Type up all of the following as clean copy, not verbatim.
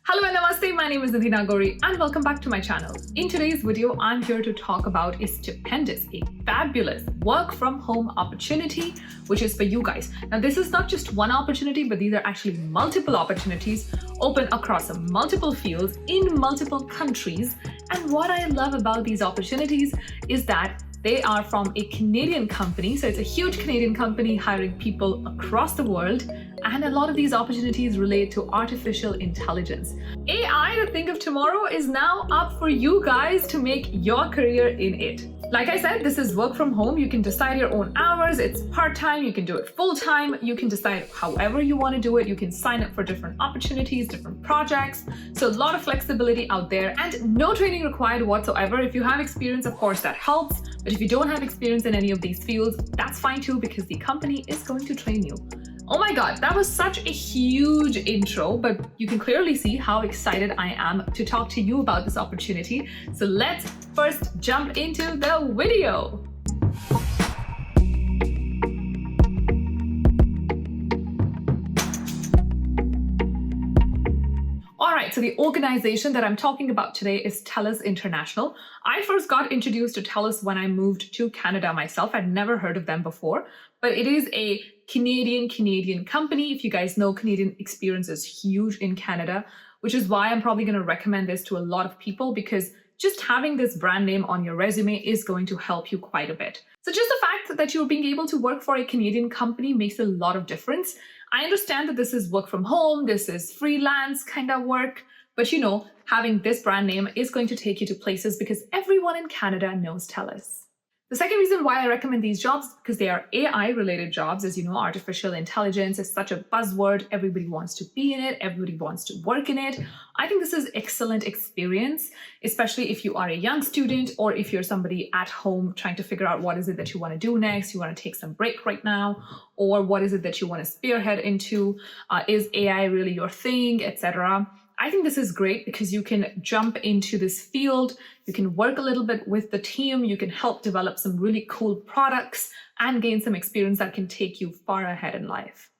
Hello and namaste, my name is Nidhi Nagori and welcome back to my channel. In today's video, I'm here to talk about a stupendous, a fabulous work from home opportunity, which is for you guys. Now, this is not just one opportunity, but these are actually multiple opportunities open across multiple fields in multiple countries. And what I love about these opportunities is that they are from a Canadian company. So it's a huge Canadian company hiring people across the world. And a lot of these opportunities relate to artificial intelligence. AI, the thing of tomorrow, is now up for you guys to make your career in it. Like I said, this is work from home. You can decide your own hours. It's part-time. You can do it full-time. You can decide however you want to do it. You can sign up for different opportunities, different projects. So a lot of flexibility out there and no training required whatsoever. If you have experience, of course, that helps. But if you don't have experience in any of these fields, that's fine too, because the company is going to train you. Oh my God, that was such a huge intro, but you can clearly see how excited I am to talk to you about this opportunity. So let's first jump into the video. Alright, so the organization that I'm talking about today is Telus International. I first got introduced to Telus when I moved to Canada myself. I'd never heard of them before, but it is a Canadian company. If you guys know, Canadian experience is huge in Canada, which is why I'm probably going to recommend this to a lot of people, because just having this brand name on your resume is going to help you quite a bit. So just the fact that you're being able to work for a Canadian company makes a lot of difference. I understand that this is work from home, this is freelance kind of work, but you know, having this brand name is going to take you to places because everyone in Canada knows Telus. The second reason why I recommend these jobs is because they are AI-related jobs. As you know, artificial intelligence is such a buzzword. Everybody wants to be in it. Everybody wants to work in it. I think this is excellent experience, especially if you are a young student or if you're somebody at home trying to figure out what is it that you want to do next. You want to take some break right now, or what is it that you want to spearhead into? Is AI really your thing, etc.? I think this is great because you can jump into this field, you can work a little bit with the team, you can help develop some really cool products and gain some experience that can take you far ahead in life.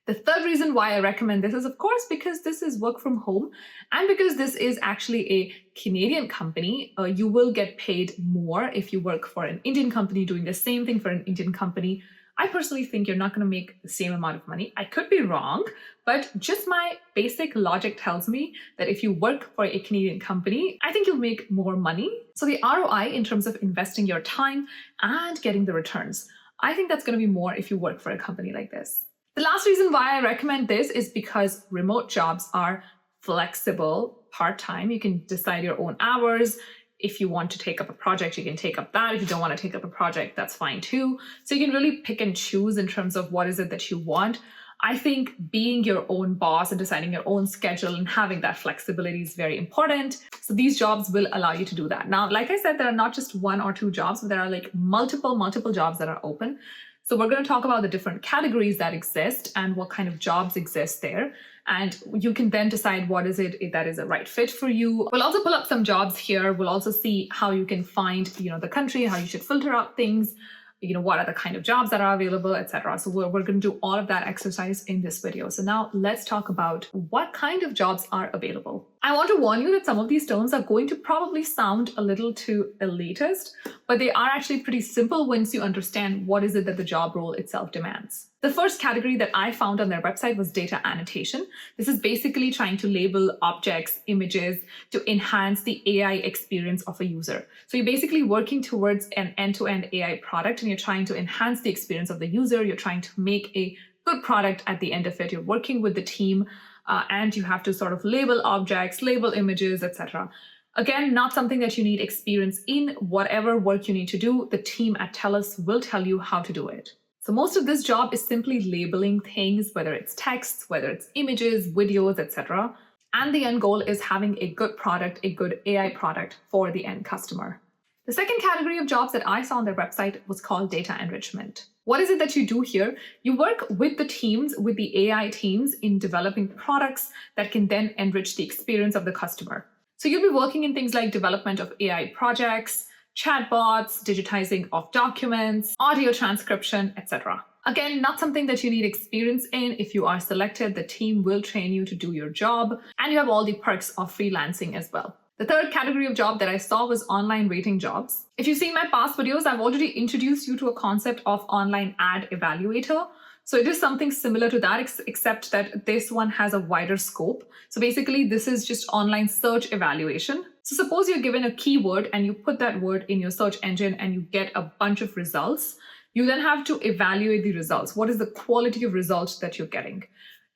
The third reason why I recommend this is, of course, because this is work from home and because this is actually a Canadian company. You will get paid more if you work for an Indian company doing the same thing for an Indian company. I personally think you're not going to make the same amount of money. I could be wrong, but just my basic logic tells me that if you work for a Canadian company, I think you'll make more money. So the ROI in terms of investing your time and getting the returns, I think that's going to be more if you work for a company like this. The last reason why I recommend this is because remote jobs are flexible, part-time. You can decide your own hours. If you want to take up a project, you can take up that. If you don't want to take up a project, that's fine too. So you can really pick and choose in terms of what is it that you want. I think being your own boss and deciding your own schedule and having that flexibility is very important. So these jobs will allow you to do that. Now, like I said, there are not just one or two jobs, but there are like multiple jobs that are open. So we're going to talk about the different categories that exist and what kind of jobs exist there. And you can then decide what is it that is a right fit for you. We'll also pull up some jobs here. We'll also see how you can find, the country, how you should filter out things, what are the kind of jobs that are available, etc. So we're going to do all of that exercise in this video. So now let's talk about what kind of jobs are available. I want to warn you that some of these terms are going to probably sound a little too elitist, but they are actually pretty simple once you understand what is it that the job role itself demands. The first category that I found on their website was data annotation. This is basically trying to label objects, images to enhance the AI experience of a user. So you're basically working towards an end-to-end AI product and you're trying to enhance the experience of the user. You're trying to make a good product at the end of it. You're working with the team and you have to sort of label objects, label images, etc. Again, not something that you need experience in. Whatever work you need to do, the team at Telus will tell you how to do it. So most of this job is simply labeling things, whether it's texts, whether it's images, videos, etc. And the end goal is having a good product, a good AI product for the end customer. The second category of jobs that I saw on their website was called data enrichment. What is it that you do here? You work with the teams, with the AI teams in developing products that can then enrich the experience of the customer. So you'll be working in things like development of AI projects, chatbots, digitizing of documents, audio transcription, etc. Again, not something that you need experience in. If you are selected, the team will train you to do your job, and you have all the perks of freelancing as well. The third category of job that I saw was online rating jobs. If you've seen my past videos, I've already introduced you to a concept of online ad evaluator. So it is something similar to that, except that this one has a wider scope. So basically, this is just online search evaluation. So suppose you're given a keyword and you put that word in your search engine and you get a bunch of results. You then have to evaluate the results. What is the quality of results that you're getting?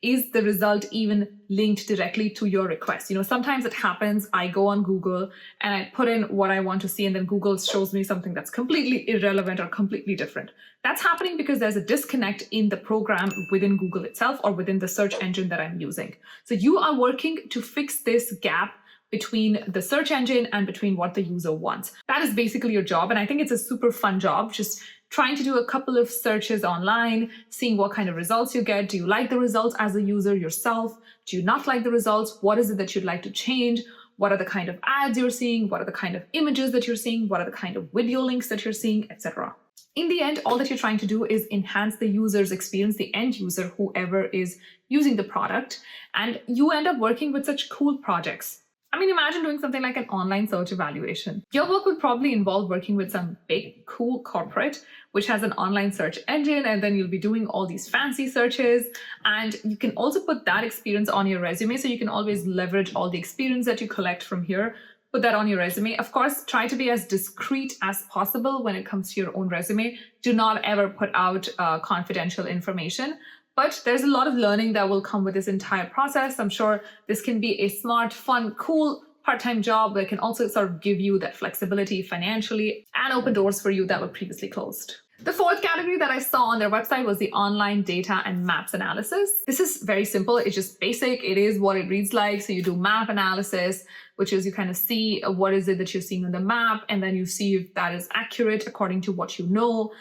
Is the result even linked directly to your request? Sometimes it happens, I go on Google and I put in what I want to see, and then Google shows me something that's completely irrelevant or completely different. That's happening because there's a disconnect in the program within Google itself or within the search engine that I'm using. So you are working to fix this gap between the search engine and between what the user wants. That is basically your job. And I think it's a super fun job, just trying to do a couple of searches online, seeing what kind of results you get. Do you like the results as a user yourself? Do you not like the results? What is it that you'd like to change? What are the kind of ads you're seeing? What are the kind of images that you're seeing? What are the kind of video links that you're seeing, etc. In the end, all that you're trying to do is enhance the user's experience, the end user, whoever is using the product, and you end up working with such cool projects. I mean, imagine doing something like an online search evaluation. Your work would probably involve working with some big, cool corporate, which has an online search engine, and then you'll be doing all these fancy searches. And you can also put that experience on your resume, so you can always leverage all the experience that you collect from here, put that on your resume. Of course, try to be as discreet as possible when it comes to your own resume. Do not ever put out confidential information. But there's a lot of learning that will come with this entire process. I'm sure this can be a smart, fun, cool part-time job that can also sort of give you that flexibility financially and open doors for you that were previously closed. The fourth category that I saw on their website was the online data and maps analysis. This is very simple. It's just basic. It is what it reads like. So you do map analysis, which is you kind of see what is it that you're seeing on the map, and then you see if that is accurate according to what you know.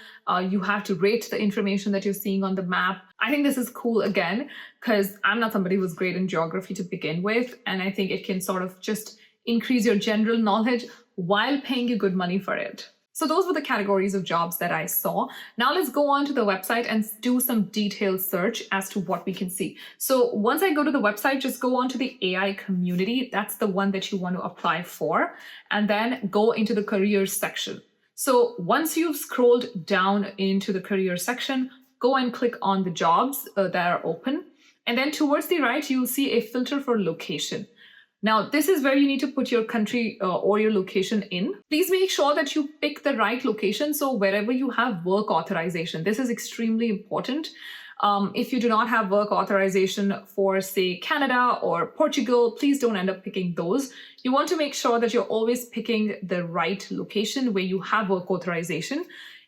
You have to rate the information that you're seeing on the map. I think this is cool again, because I'm not somebody who's great in geography to begin with, and I think it can sort of just increase your general knowledge while paying you good money for it. So those were the categories of jobs that I saw. Now let's go on to the website and do some detailed search as to what we can see. So once I go to the website, just go on to the AI community. That's the one that you want to apply for, and then go into the careers section. So once you've scrolled down into the career section, go and click on the jobs that are open. And then towards the right, you'll see a filter for location. Now, this is where you need to put your country or your location in. Please make sure that you pick the right location. So wherever you have work authorization, this is extremely important. If you do not have work authorization for, say, Canada or Portugal, please don't end up picking those. You want to make sure that you're always picking the right location where you have work authorization.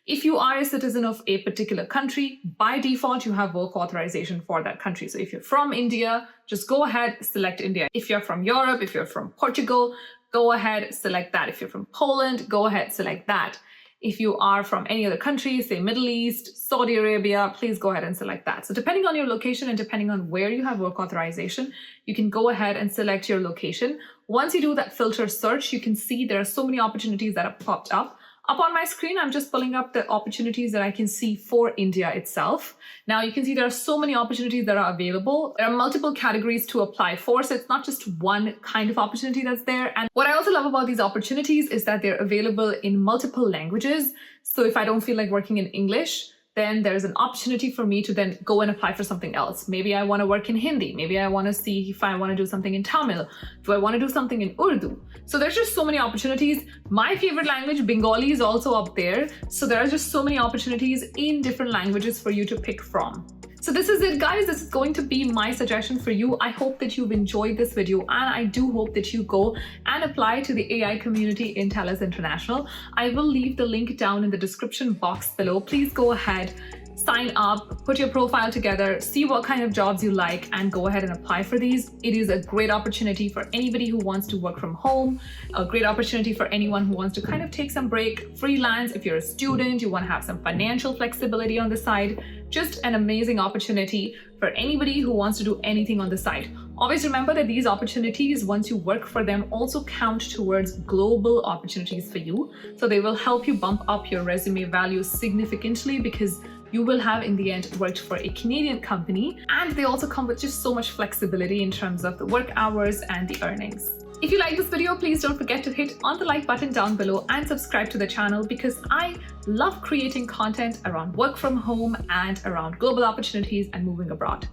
If you are a citizen of a particular country, by default, you have work authorization for that country. So if you're from India, just go ahead, select India. If you're from Europe, if you're from Portugal, go ahead, select that. If you're from Poland, go ahead, select that. If you are from any other country, say Middle East, Saudi Arabia, please go ahead and select that. So depending on your location and depending on where you have work authorization, you can go ahead and select your location. Once you do that filter search, you can see there are so many opportunities that have popped up. Up on my screen, I'm just pulling up the opportunities that I can see for India itself. Now you can see there are so many opportunities that are available. There are multiple categories to apply for, so it's not just one kind of opportunity that's there. And what I also love about these opportunities is that they're available in multiple languages. So if I don't feel like working in English, then there's an opportunity for me to then go and apply for something else. Maybe I want to work in Hindi. Maybe I want to see if I want to do something in Tamil. Do I want to do something in Urdu? So there's just so many opportunities. My favorite language, Bengali, is also up there. So there are just so many opportunities in different languages for you to pick from. So this is it, guys. This is going to be my suggestion for you. I hope that you've enjoyed this video, and I do hope that you go and apply to the AI community in Telus International. I will leave the link down in the description box below. Please go ahead, sign up, put your profile together, see what kind of jobs you like, and go ahead and apply for these. It is a great opportunity for anybody who wants to work from home, a great opportunity for anyone who wants to kind of take some break, freelance. If you're a student, you want to have some financial flexibility on the side, just an amazing opportunity for anybody who wants to do anything on the side. Always remember that these opportunities, once you work for them, also count towards global opportunities for you. So they will help you bump up your resume value significantly because you will have in the end worked for a Canadian company, and they also come with just so much flexibility in terms of the work hours and the earnings. If you like this video, please don't forget to hit on the like button down below and subscribe to the channel, because I love creating content around work from home and around global opportunities and moving abroad.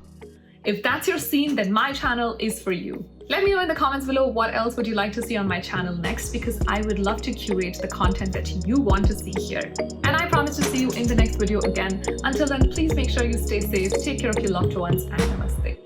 If that's your scene, then my channel is for you. Let me know in the comments below what else would you like to see on my channel next, because I would love to curate the content that you want to see here. And I promise to see you in the next video again. Until then, please make sure you stay safe, take care of your loved ones, and namaste.